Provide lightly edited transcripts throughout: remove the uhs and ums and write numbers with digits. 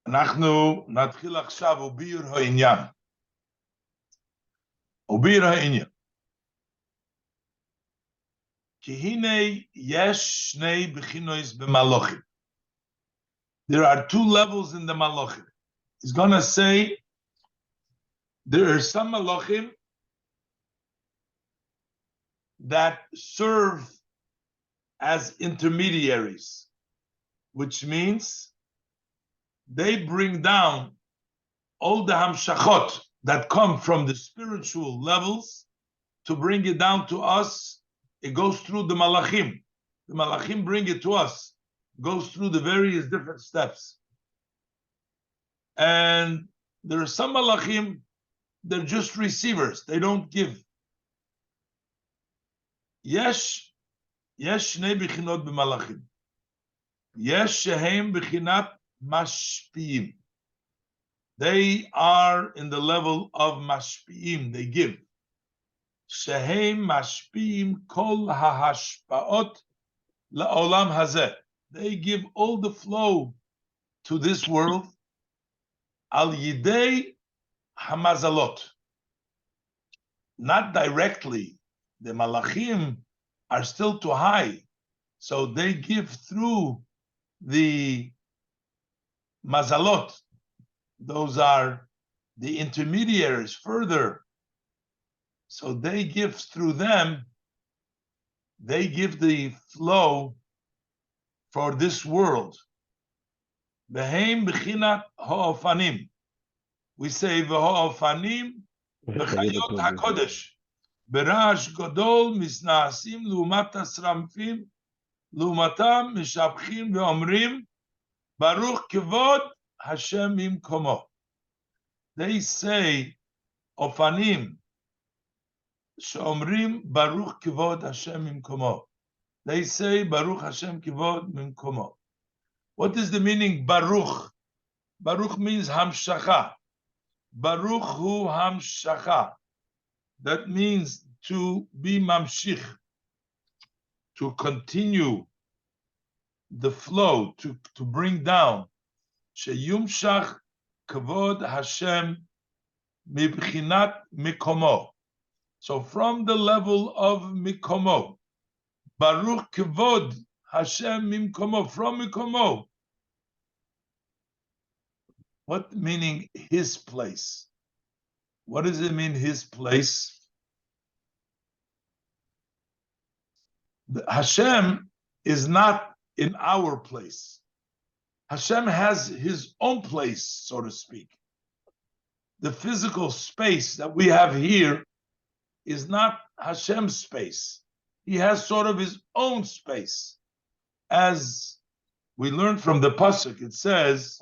אנחנו נתחיל עכשיו וביר העניין. וביר העניין. כי הנה יש שני בחינוס במלוכים. There are two levels in the malachim. He's going to say there are some malachim that serve as intermediaries, which means they bring down all the hamshachot that come from the spiritual levels to bring it down to us. It goes through the malachim. The malachim bring it to us. Goes through the various different steps. And there are some malachim, they're just receivers. They don't give. Yesh shnei bichinot b'malachim. Yesh shehem bichinat mashpiim. They are in the level of mashpiim. They give. Shehem mashpiim kol hahashpaot la'olam hazeh. They give all the flow to this world. Al yidei hamazalot. Not directly. The malachim are still too high, so they give through the mazalot. Those are the intermediaries further. So they give through them. They give the flow for this world. Behem b'chinat ha'ofanim. We say v'ha'ofanim b'chayot hakodesh. Berash godol misnaasim lumat asramfim lumatam mishabchim ve'omrim baruch kevod Hashem imkomo. They say ofanim she'omrim baruch kevod Hashem imkomo. They say baruch Hashem kevod imkomo. What is the meaning baruch? Baruch means hamshacha. Baruch hu hamshacha. That means to be mamshich, to continue the flow, to bring down. Sheyumshach kavod Hashem mibchinat mikomo. So from the level of mikomo, Baruch kavod Hashem mimkomo, from mikomo. What meaning his place? What does it mean, his place? Hashem is not in our place. Hashem has his own place, so to speak. The physical space that we have here is not Hashem's space. He has sort of his own space. As we learned from the pasuk, it says,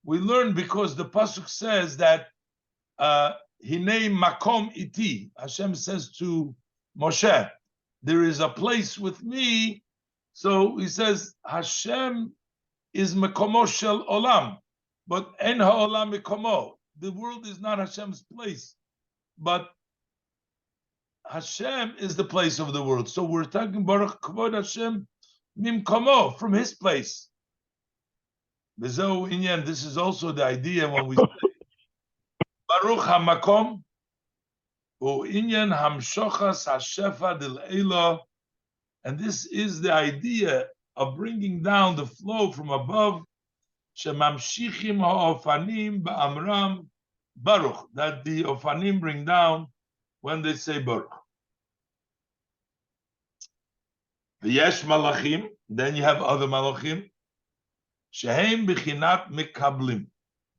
we learn because the pasuk says that Hinei makom iti. Hashem says to Moshe, there is a place with me. So he says Hashem is makomo shel olam, but en ha'olam makomo. The world is not Hashem's place, but Hashem is the place of the world. So we're talking Baruch Kavod Hashem Mimkomo, from his place. This is also the idea when we say Baruch HaMakom Inyan Hamshochas HaShefa Del Eila, and this is the idea of bringing down the flow from above. Shemamshichim ha'ofanim ba'amram Baruch, that the ofanim bring down when they say Baruch. V'yesh malachim, then you have other malachim. Shehem b'chinat mikablim.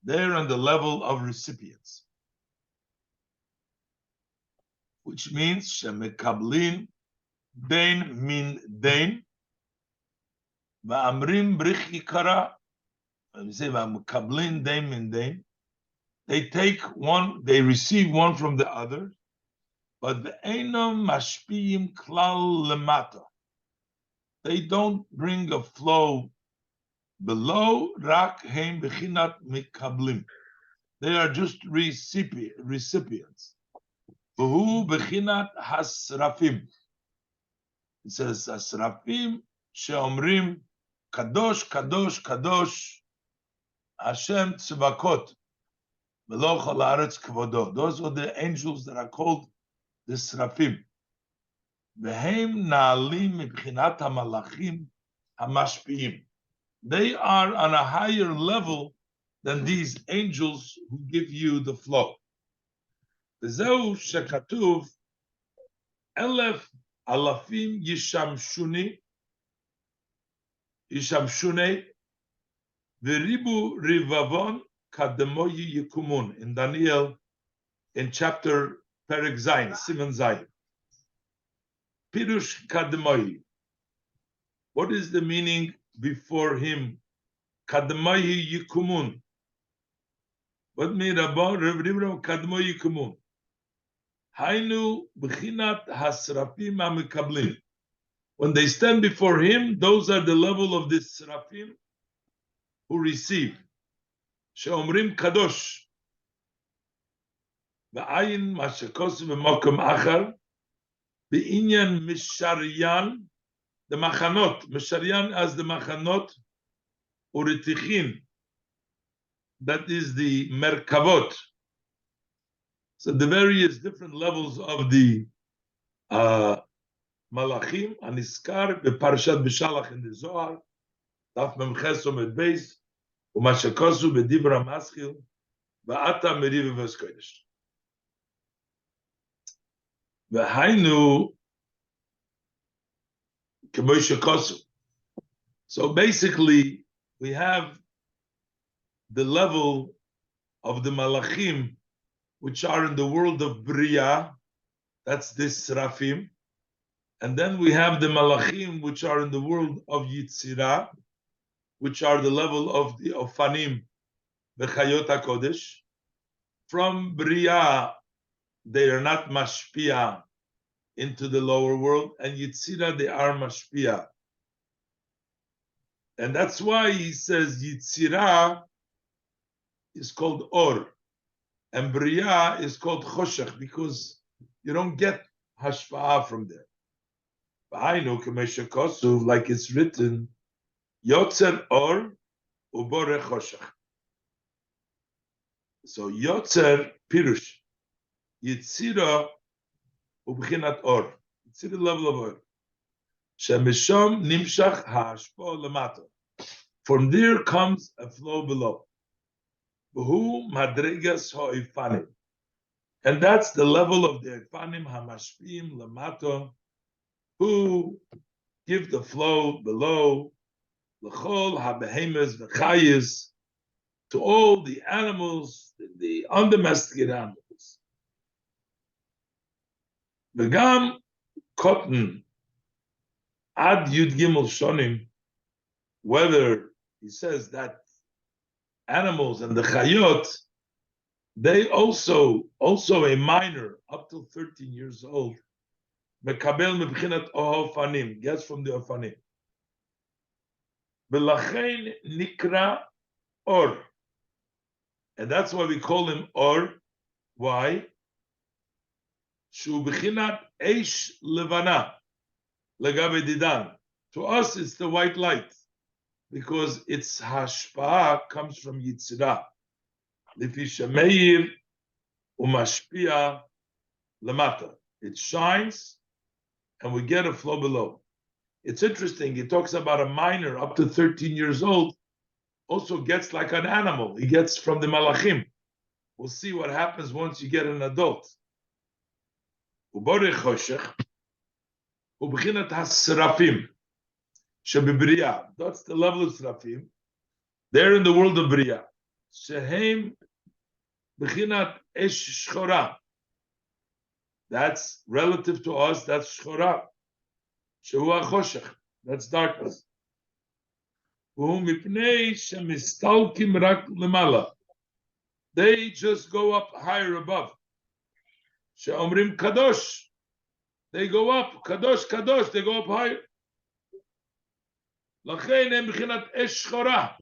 They're on the level of recipients. Which means shemikablin dein min dein v'amrim brich ikara. When we say v'amikablin dein min dein, they take one, they receive one from the other, but the einam mashpiyim klal lemata. They don't bring a flow below. Rak heim bechinat mikablim. They are just recipients. V'hu b'chinat hasrafim. It says, Hasrafim she'omrim kadosh, kadosh, kadosh, Hashem tzvakot, v'lo chol haaretz kvodo. Those are the angels that are called the Srafim. V'hem na'alim mibchinat hamalachim hamashpiim. They are on a higher level than these angels who give you the flow. V'zeu shekatuv elef alafim yishamshuni v'ribu rivavon kademoyi yikumun. In Daniel, in chapter Perek Zayin, Siman Zayin. Pirush kademoyi. What is the meaning before him? Kademoyi yikumun. What mean about ribu kademoyi yikumun? Hainu b'chinat hasrafim amikablim. When they stand before him, those are the level of the Srafim who receive. She'omrim kadosh. V'ayin mashakosu v'mokum achar. B'inyan misharyan. The machanot. Misharyan as the machanot. Uritichin. That is the merkavot. So the various different levels of the Malachim, Aniskar, Beparashat B'Shalach in the Zohar, Daf Memches Omed Beis, Umashakosu Bedibra Maschil, Va'ata Meriv V'Skodesh. V'hainu K'Moshakosu. So basically, we have the level of the Malachim, which are in the world of Bria, that's this Srafim. And then we have the Malachim, which are in the world of Yitzirah, which are the level of the Ofanim, the Chayot HaKodesh. From Bria, they are not Mashpia into the lower world, and Yitzirah, they are Mashpia. And that's why he says Yitzirah is called Or, and Bria is called Choshech, because you don't get Hashpa'ah from there. I know like it's written, Yotzer Or Ubore Choshech. So Yotzer Pirush, Yitzira Ubchinat Or. Yitzira level of Or. Shemishom Nimshach Hashpo Lamato. From there comes a flow below. Who Madrigas Ho'ifanim. And that's the level of the Ifanim Hamashpim Lamato, who give the flow below, l'chol habehemes v'chayis, to all the animals, the undomesticated animals. V'gam cotton ad yud gimel shonim, whether he says that animals and the chayot, they also a minor up to 13 years old, Mekabel mebchinat ofanim, gets from the ofanim. Belachein nikra or, and that's why we call him or. Why? Shu bchinat eish levana legabe didan. To us, it's the white light, because its hashpa'ah comes from Yitzirah. Lifi shemeir umashpia lamata. It shines, and we get a flow below. It's interesting, he talks about a minor up to 13 years old, also gets like an animal. He gets from the Malachim. We'll see what happens once you get an adult. Ubore choshech, ubchinat has-srafim, shebebriya. That's the level of Srafim. They're in the world of Briya. Shehem bchinat esh shchora. That's relative to us, that's shchora. Shehu choshech, that's darkness. Shemistalkim rak lemala. They just go up higher above. She'omrim kadosh. They go up, kadosh, kadosh, they go up higher. Lachein hem b'chinat esh shchora.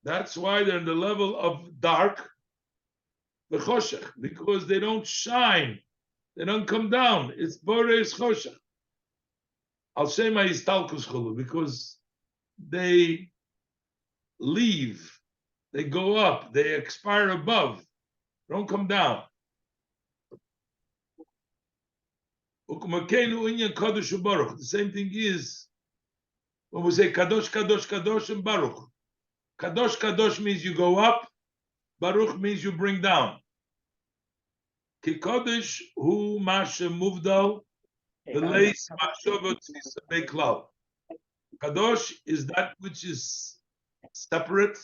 That's why they're in the level of dark. v'choshech, because they don't shine, they don't come down. It's Bore's choshech. I'll say my istalkus chulu, because they leave, they go up, they expire above, don't come down. The same thing is when we say kadosh, kadosh, kadosh, and baruch. Kadosh, kadosh means you go up. Baruch means you bring down. Ki kodesh hu mashe muvdal v'leis machshavot beklal. Kadosh is that which is separate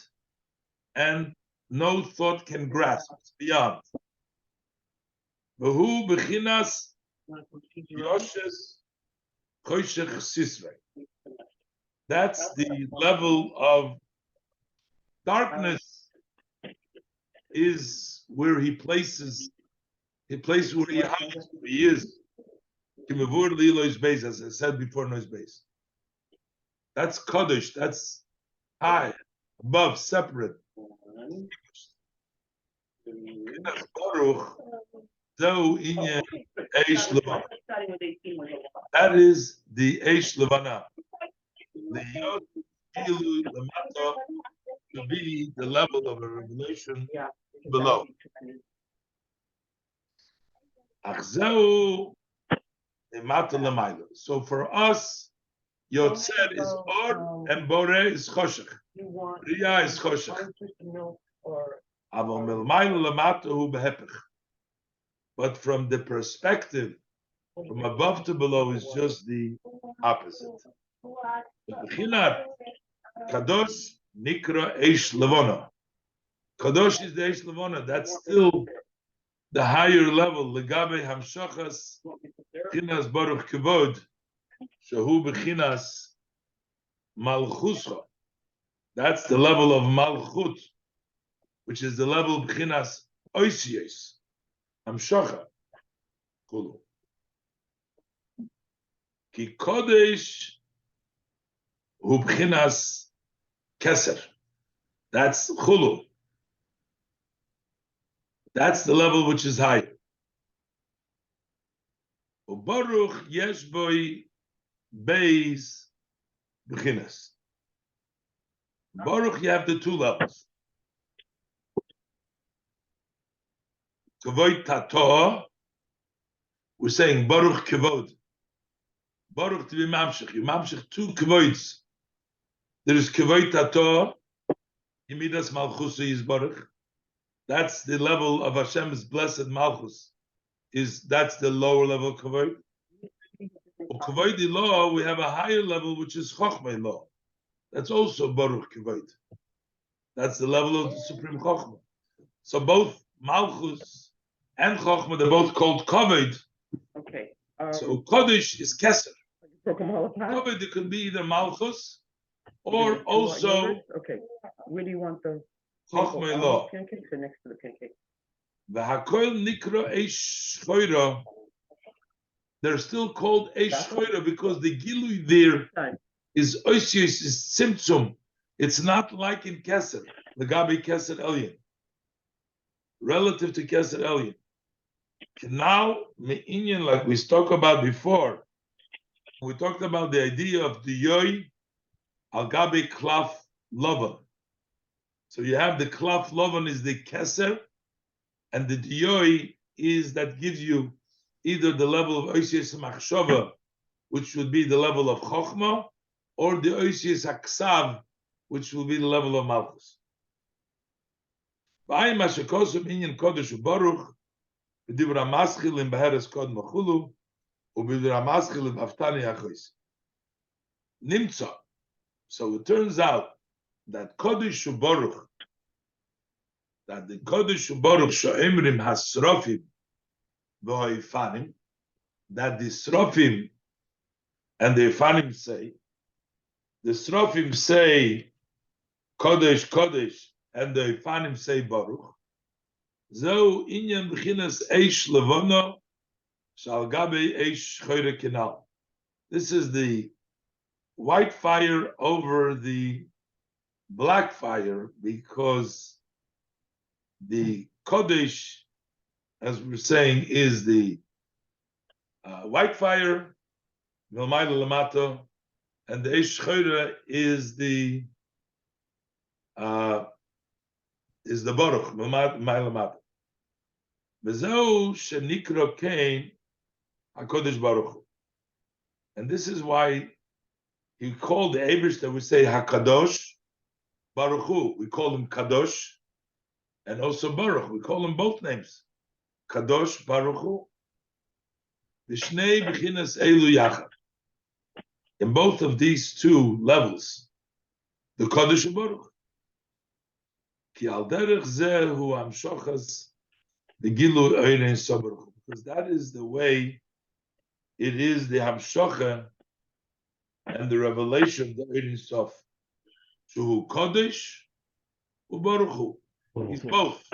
and no thought can grasp. It's beyond. V'hu b'chinas yoshes choshech sisrei. That's the level of darkness, is where he places where he hides, where he is. As I said before, noise base. That's Kaddish, that's high, above, separate. That's Baruch, though in Eish Levana. That is the Eish Levana. The Yod Gilu Lamata to be the level of a revelation below. So for us, Yotzer is Or and Bore is Choshech. Riya is Choshech. But from the perspective, from above to below, is just the opposite. Kadosh Nikra Eish Levana. Kadosh is the Eish Levana. That's still the higher level. Legabe Hamshachas Chinas Baruch Kivod Shahu Bechinas Malchuscha. That's the level of Malchut, which is the level of Bechinas Oisies Hamshacha Kulu. Ki Kodesh Hu Bechinas Keser. That's Chulu. That's the level which is high. Baruch yesh boy beis bechinas. Baruch, you have the two levels. Kavod tato. We're saying Baruch kavod. Baruch to be mamshich. You mamshich two kavods. There is kavod tato. Yimidas malchus is Baruch. That's the level of Hashem's blessed malchus. That's the lower level of kavod. Kavod law, we have a higher level which is chokhmah law. That's also Baruch kavod. That's the level of the supreme chokhmah. So both malchus and chokhmah, they're both called kavod. Okay. So kodesh is keser. Kavod, it could be either malchus or also. Okay. Where do you want the Chokhmah law. pancakes or next to the pancake? V'hakol nikra eish choira. They're still called eish choira because the gilui there is oisius, is tzimtzum. It's not like in Keser, the Gabi Keser Elyon. Relative to Keser Elyon. Now, me'inyan, like we talked about before, we talked about the idea of the yoy al Gabi klaf lovan. So you have the klaf lovan is the Keser, and the yoy is that gives you either the level of oisius machshava, which would be the level of chokhmah, or the oisius aksav, which will be the level of malchus. V'ayim hashekosum inyan kodesh u'baruch v'divra maschil in beheres kod machulu u'b'divra maschil in aftani achos. Nimtza. So it turns out that kodesh u'baruch, that the kodesh u'baruch sho'emrim hasrofim v'hoifanim, that the srofim and the ifanim say, the srofim say kodesh kodesh, and the ifanim say baruch. Zo inyan b'chinas eish levana shal gabe eish choyre kinal. This is the white fire over the black fire, because The Kodesh, as we're saying, is the white fire, Milmayla Lamato, and the Eish Shchora is the Baruch, Milmayla Lamato. Bezo Shenikro came HaKodesh Baruch Hu. And this is why he called the Eibush that we say HaKadosh Baruch Hu. We call him Kadosh and also Baruch. We call him both names. Kadosh Baruch Hu. Vishnei Bechinas Eilu Yachad. In both of these two levels, the Kadosh Baruch. Ki al derech zeh hu hamshochas the Gilu Eirein Sobaruch. Because that is the way it is the Hamshocha and the revelation of the Eirein Sof. Shuhu Kodesh uBaruch Hu. He's both.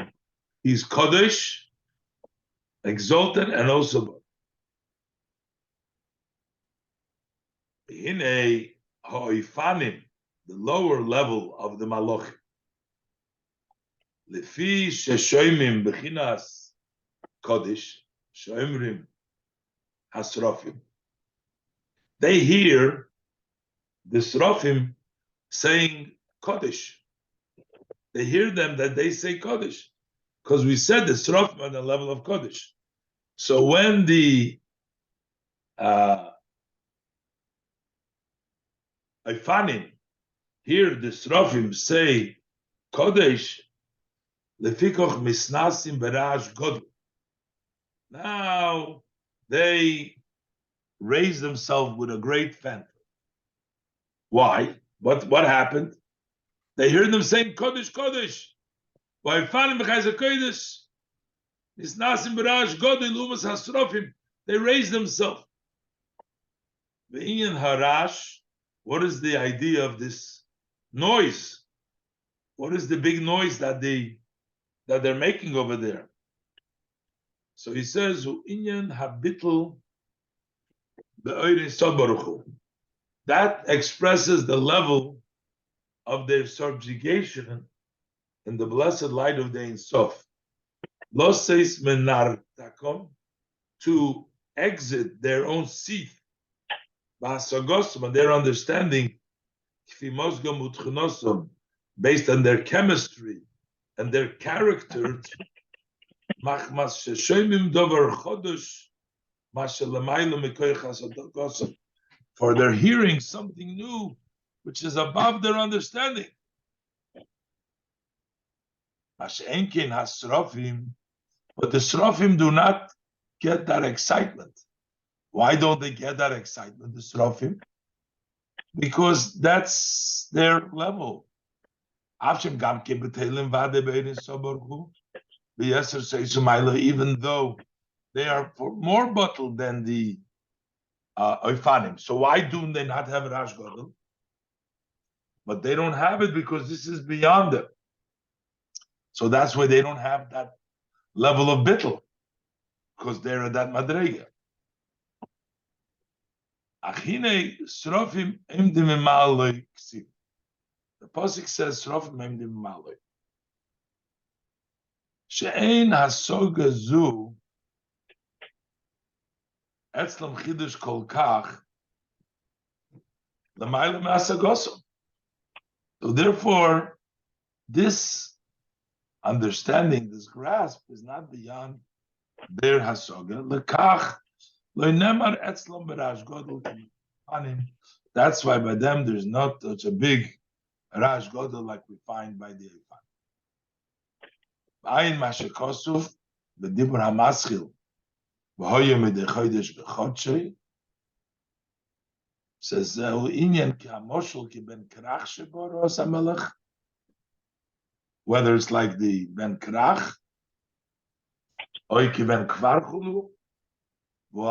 He's Kodesh, exalted, and also Baruch. Hine ha'oifanim, the lower level of the Malach. Lefi sheshoimim bechinas Kodesh, shoimrim hasrofim. They hear the Srofim saying Kodesh. They hear them that they say Kodesh. Because we said the Srofim are on the level of Kodesh. So when the Ifanim hear the Srofim say Kodesh, Lefikoch misnasim berash godl. Now they raise themselves with a great fanfare. Why? What happened? They heard them saying Kodesh, Kodesh. Why Ifanim b'chayzer Kodesh? Misnasim berash godl lumas hasrofim. They raised themselves. Ve'inyan harash. What is the idea of this noise? What is the big noise that they're making over there? So he says, "Inyan habitl be'oirin sobaruchu." That expresses the level of their subjugation in the blessed light of the Ein Sof. Lo seis menar takom, to exit their own seat. And their understanding, based on their chemistry and their character, for they're hearing something new, which is above their understanding. But the Srofim do not get that excitement. Why don't they get that excitement, the Srofim? Because that's their level. Even though they are more bottled than the Oifanim. So why do they not have Rash Godel? But they don't have it because this is beyond them. So that's why they don't have that level of bittul, because they're at that madrega. Achine Srofim imdim imaloi ksiv. The pasuk says Srofim imdim imaloi. She'ein hasoga zu etzlam chidush kol kach l'mayla me'asagosom. So therefore, this understanding, this grasp, is not beyond their hasoga. Lekach. That's why by them there's not such a big Rash Godel like we find by the Eifan. Ayin Mashekosuf, the Dibur Hamaschil, V'hoyem Edechodesh B'chodshei, says Inyan Ki Hamoshel Ki Ben Krach Sheboros HaMelech, whether it's like the Ben Krach, or Ki Ben Kvar Chulu, when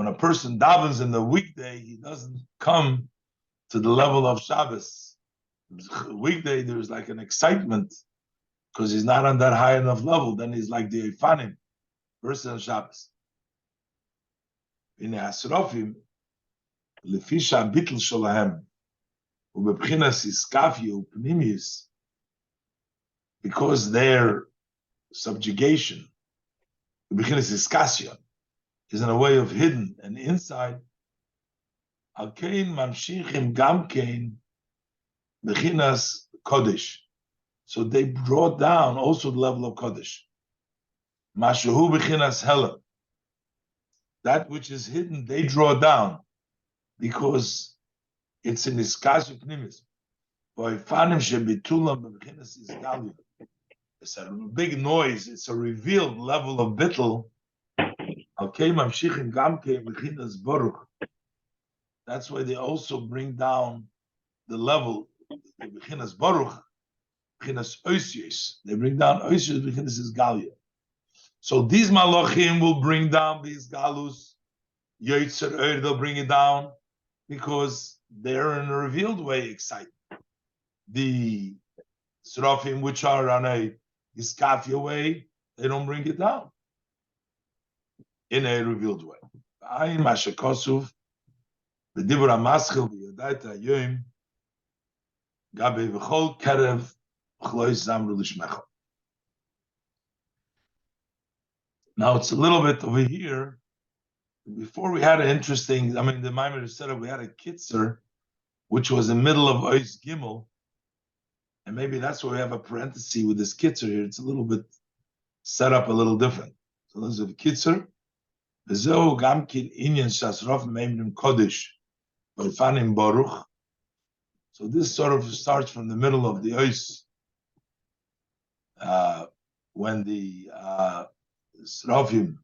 a person davens in the weekday, he doesn't come to the level of Shabbos. Weekday, there's like an excitement because he's not on that high enough level. Then he's like the Eifanim, versus on Shabbos. In the Hasrofim, לפי שהביטל שלהם הוא בבחינת איסקפיה ופנימיוס, because their subjugation, בבחינת איסקסיה, is in a way of hidden and inside, על כן ממשיכים גם כן בבחינת קודש. So they brought down also the level of Kodesh. Mashahu b'chinas helen. That which is hidden, they draw down because it's in iskashu pnimis. It's a big noise. It's a revealed level of bittul. That's why they also bring down the level of b'chinas baruch. They bring down oisius because is galia. So these malachim will bring down these galus. Yotzer they'll bring it down because they're in a revealed way excited. The serafim, which are on a iskafia way, they don't bring it down in a revealed way. Ayin mashakosuf b'dibur hamaschil b'yadayt hayoyim gabe v'chol kerev. Now it's a little bit over here. Before we had an interesting, the Maimon set up, we had a kitzer, which was in the middle of Ois Gimel. And maybe that's why we have a parenthesis with this kitzer here. It's a little bit set up a little different. So there's a kitzer. V'zeu gamkin inyan shasrof meimrim kodesh v'fanim baruch. So this sort of starts from the middle of the Ois. When the Srafim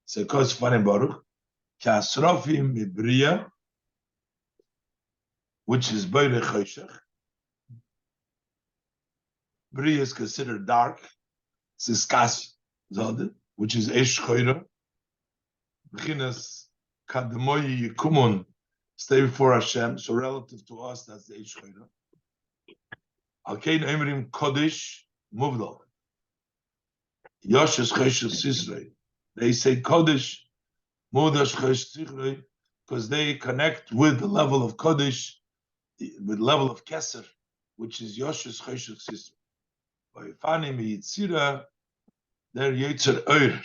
say Kos Fanim Baruch, Ka Srafim Mibriya, which is Beire Choshech. Briya is considered dark. Siskas Zode, which is Eish Choyra. Bechinas Kademoyi Yikumun, stay before Hashem. So relative to us, that's the Eish Choyra. Alkein Emrim Kodesh Muvdal. Yoshes Cheshes Sisrei. They say Kodesh, Modash Chesh Sisrei, because they connect with the level of Kodesh, with the level of Keser, which is Yoshes Cheshes Sisrei. By Fanim Yitzira, they're Yetzer Oir,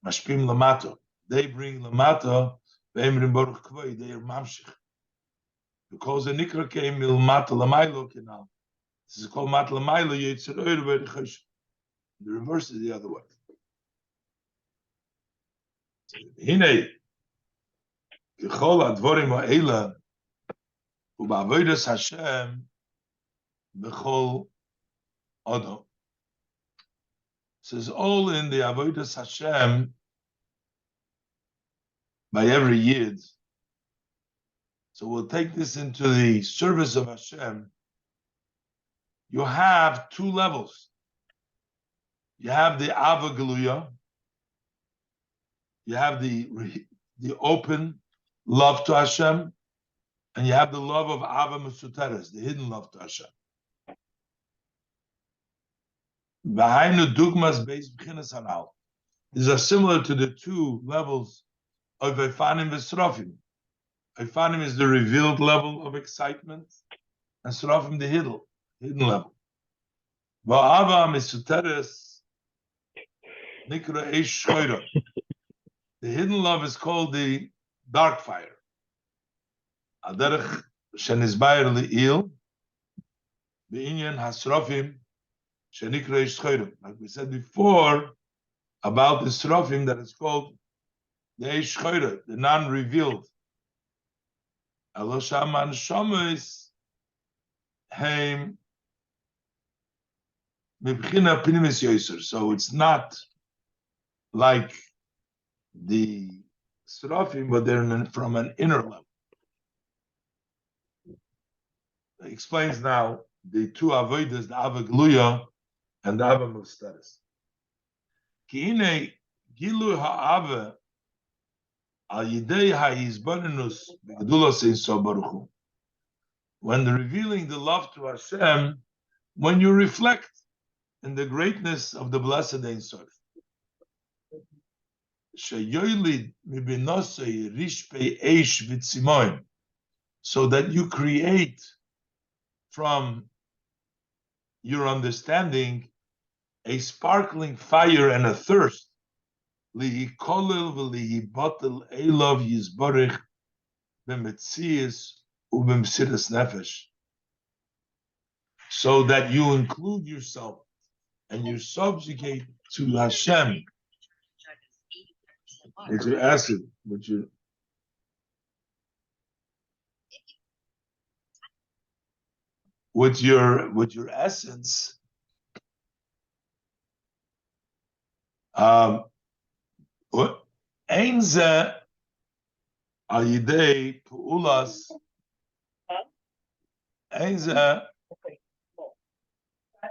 Mashpim Lamato. They bring Lamato, Be'emrim Baruch Kvoi, they are Mamshich. Because the Nikra came Milmato Lamailo Kenal. This is called Mat Lamailo Yetzer Oir by the Chesh. The reverse is the other way. Hine, kechol advorim ha'ela, u'ba'avodas Hashem, b'chol odom. Says all in the avodas Hashem by every yid. So we'll take this into the service of Hashem. You have two levels. You have the Ava Geluya. You have the open love to Hashem, and you have the love of Ava Mesuteres, the hidden love to Hashem. These are similar to the two levels of Eifanim and Srafim. Eifanim is the revealed level of excitement, and Srafim the hidden level. Va'ava Mesuteres Nikra Eish Shoira. The hidden love is called the dark fire. Aderech Shenizbayer Li'il Be'inyan Hasrafim Shenikra Eish Shoira. Like we said before about the Srafim that is called the Eish Shoira, the non-revealed. Eloshaman Shomes Heim Mibchina Pinimis Yoser. So it's not like the Srafim, but they're from an inner level. It explains now the two avodas, the Ava Gluya and the Ava Mustaris. Ki'ine gilu ha'ava al yidei ha'izbanenus b'gedulas ein so baruch hu. When revealing the love to Hashem, when you reflect in the greatness of the blessed Ein Sof. Sheyoylid mibinosei rishpei eish v'tzimoin. so that you create from your understanding a sparkling fire and a thirst. Lihikolel v'lihibatel elov yizborich b'metzias u'b'msiras nefesh. So that you include yourself and you subjugate to Hashem with your acid, with your essence. Ein ze al yidei pu'ulas. Ein ze al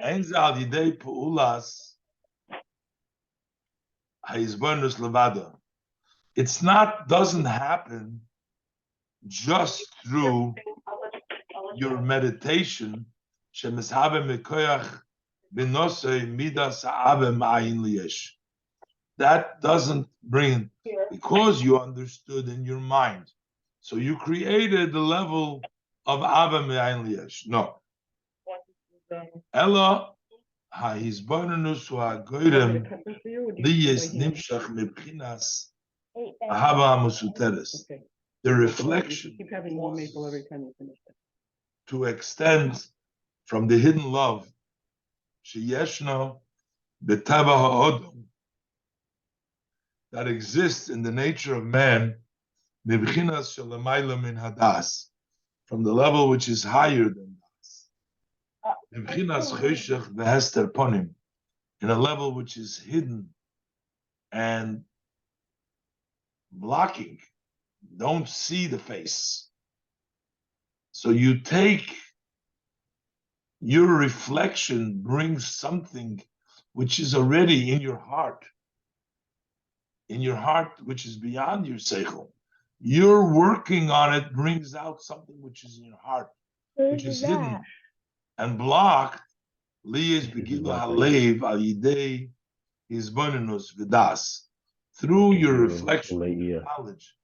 yidei pu'ulas ha'izbonus levada. It's not, doesn't happen just through your meditation. That doesn't bring, because you understood in your mind. So you created the level of Ava Me'ayin Liyesh. No. Ella ha'izbonus ha'goyrem liyes nimshach mebchinas ahava musuteres. The reflection to extend from the hidden love sheyeshno betava ha'odom, that exists in the nature of man, mebchinas shelamayla min hadas, from the level which is higher than das, mebchinas choshech v'hester ponim, in a level which is hidden and blocking, don't see the face. So you take your reflection, brings something which is already in your heart, which is beyond your seichel. You're working on it, brings out something which is in your heart, which is hidden and blocked. Liyes begila halev al yidei hizbonenus v'das, through your reflection, knowledge,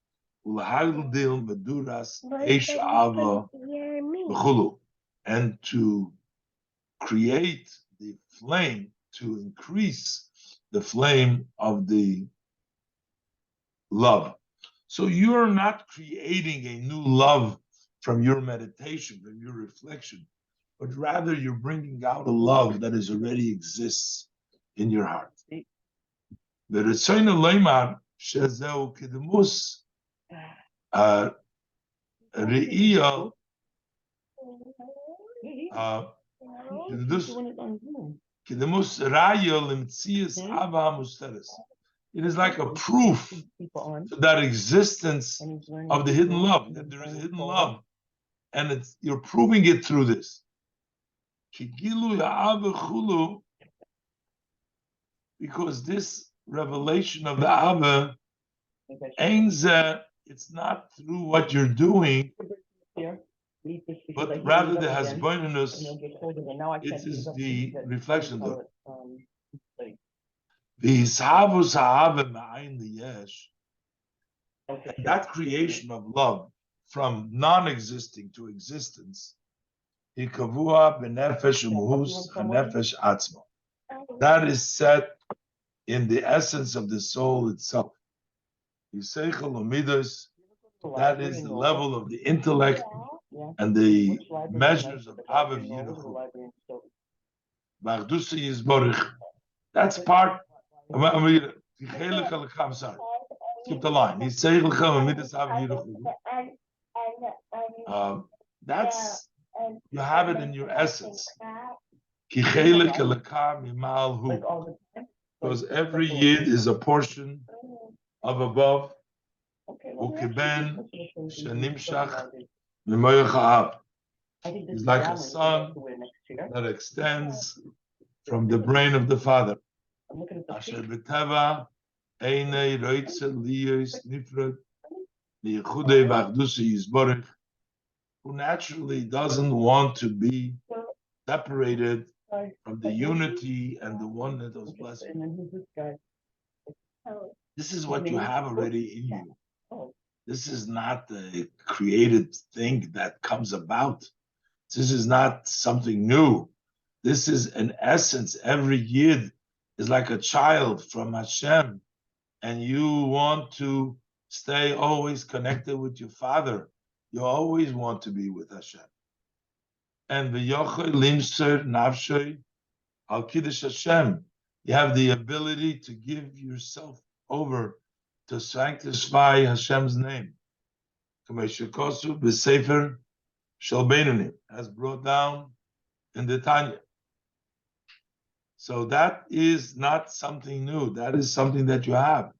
ulahagdil meduras eish ava b'chulu, and to create the flame, to increase the flame of the love. So you're not creating a new love from your meditation, from your reflection, but rather you're bringing out a love that is already exists in your heart. The Retzoyna Leimar Shezeu Kedemus Re'iyah Kedemus Raya Limtzias Ava Musteres. It is like a proof to that existence of the hidden love, that there is a hidden love, and you're proving it through this. Because this revelation of the Ava, it's not through what you're doing, but rather the hasbonenus, it is the reflection of that creation of love from non-existing to existence. That is set in the essence of the soul itself. That is the level of the intellect and the measures of Avav Yiruchu. That's part. I'm sorry. Skip the line. That's, you have it in your essence. Because every yid is a portion of above. It's like a sun that extends from the brain of the Father. Who naturally doesn't want to be separated from the unity and the oneness of blessing. This is what you have already in you. This is not a created thing that comes about. This is not something new. This is an essence. Every yid is like a child from Hashem, and you want to stay always connected with your father. You always want to be with Hashem. And v'yochei limser nafshei al kiddush Hashem. You have the ability to give yourself over to sanctify Hashem's name. Kameshakosu b'sefer shel Beinonim, as brought down in the Tanya. So that is not something new. That is something that you have.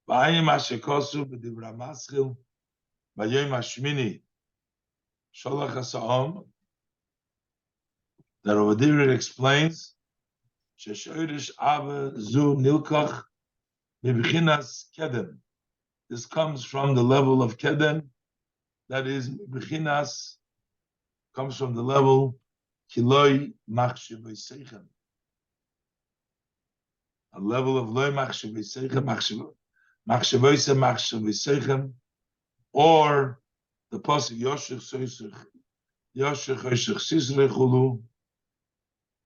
V'ayim hashekosu b'divra maschil v'yoyim hashmini sholach hasa'om. That over there it explains sheshoirish ava zu nilkach mibchinas kedem. This comes from the level of kedem. That is mibchinas, comes from the level kiloi machshevei seichem. A level of loy machshevei seichem, machshevei seichem, or the pasuk yoshech soisech yoshech oishech sisrei chulu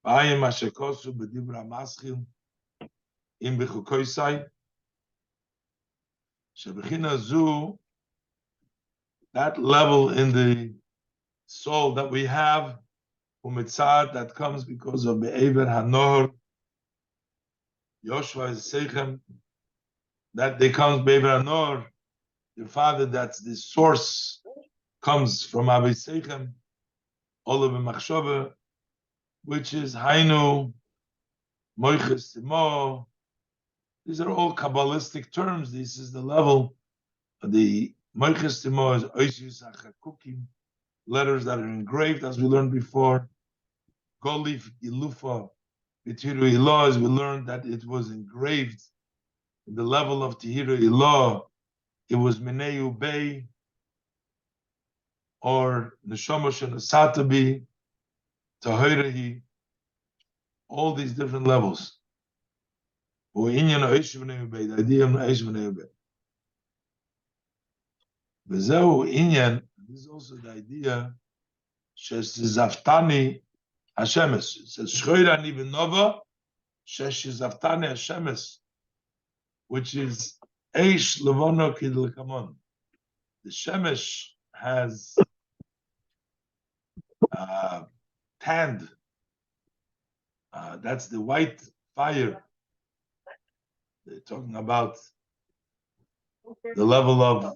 v'ayim ashekosu b'divra maschil im b'chukoisai shebechina zu. That level in the soul that we have, umitzad, that comes because of be'ever hanor, Yoshua is seichem, that they comes be'ever hanor, your father, that's the source, comes from Avi Seichem, Olav Machshava, which is Hainu, Moiches Timo. These are all Kabbalistic terms. This is the level of the Moiches Timo, is Oisius Achakukim, letters that are engraved, as we learned before. Golif Ilufa, Bitiru Ilah, as we learned that it was engraved in the level of Tihiru Ilah. It was Mineu Bey, or Neshama Shenasatabi, Tahirahi, all these different levels. The idea of Aish Mineu Bey. V'zehu inyan, this is also the idea, Shezaftani Hashemes. It says, Shchoira ni v'nova, Shezaftani Hashemes, which is Eish Levono Kidlekamon. The Shemesh has tanned. That's the white fire. They're talking about the level of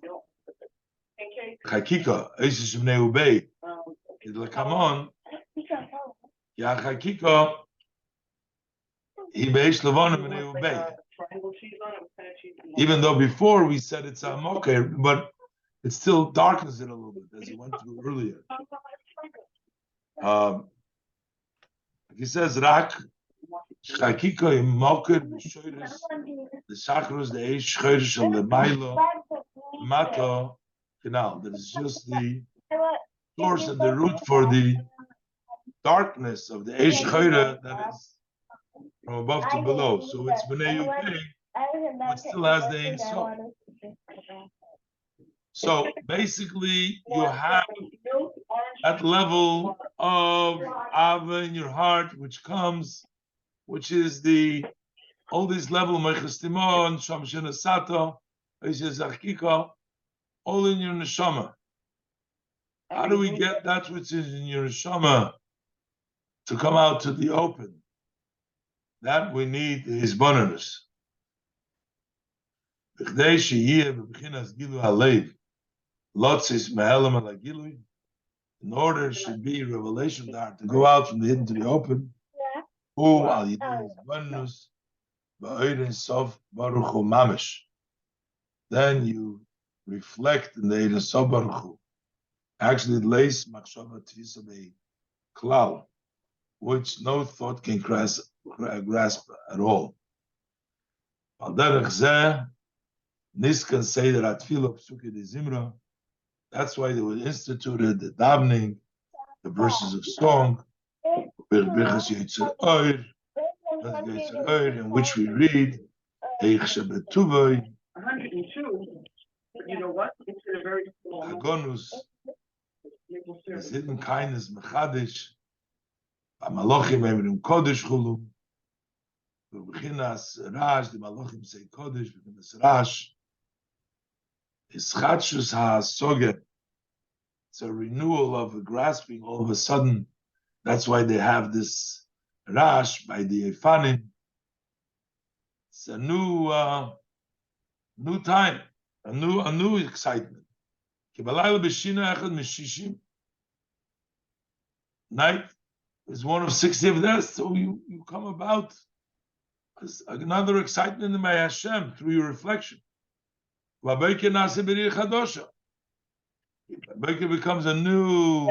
Chakika, Eish Shemnei Ubei, Kidlekamon, Ya Chakika, He Beish Levono B'nei Ubei. Even though before we said it's a moker, but it still darkens it a little bit, as he went through earlier. He says, Rak, Shchakiko im moker, B'shoyres, the Sachrus, the Eish, Shchoyres, Shal Lemailo, Mato, Canal. That is just the source and the root for the darkness of the Eish Shchoyre that is from above to below. So it's B'nei Ubei, but still has the Ein Sof. So basically, you have that level of Ava in your heart, which is the all these level Meiches Timon, Sham Shena Sato, Eishes Achkika, all in your neshama. How do we get that which is in your neshama to come out to the open? That we need is bonus. In order it should be revelation there to go out from the hidden to the open. Then you reflect in the Ein Sof Baruch Hu. Actually, it lays machshava tfisa bei klal, which no thought can grasp at all. Al derech zeh, Nis can say that Atfilo Psuke de Zimra. That's why they were instituted the davening, the verses of song, in which we read, 102. you know what? It's a very small. Agonus is hidden kindness, Mechadish, Amalochim Evrim Kodesh Chulu, Bechinas Rash, the Malochim say Kodesh, Bechinas Rash, is Chatshus HaSoget. It's a renewal of the grasping all of a sudden. That's why they have this Rash by the Efanim. It's a new time, a new excitement. Night is one of 60 of death, so you come about as another excitement in my Hashem through your reflection. It becomes a new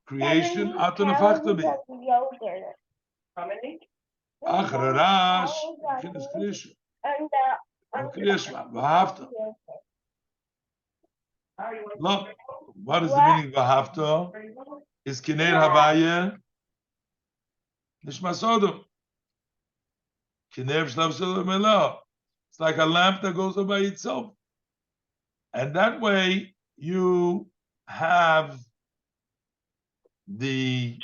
creation. How many? Look, what is the meaning of Vahafta? Is Kiner Havaya Nishmasodum. Kiner Shlapsodum Elah. It's like a lamp that goes up by itself. And that way you have the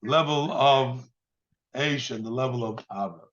level of Aish and the level of Ava.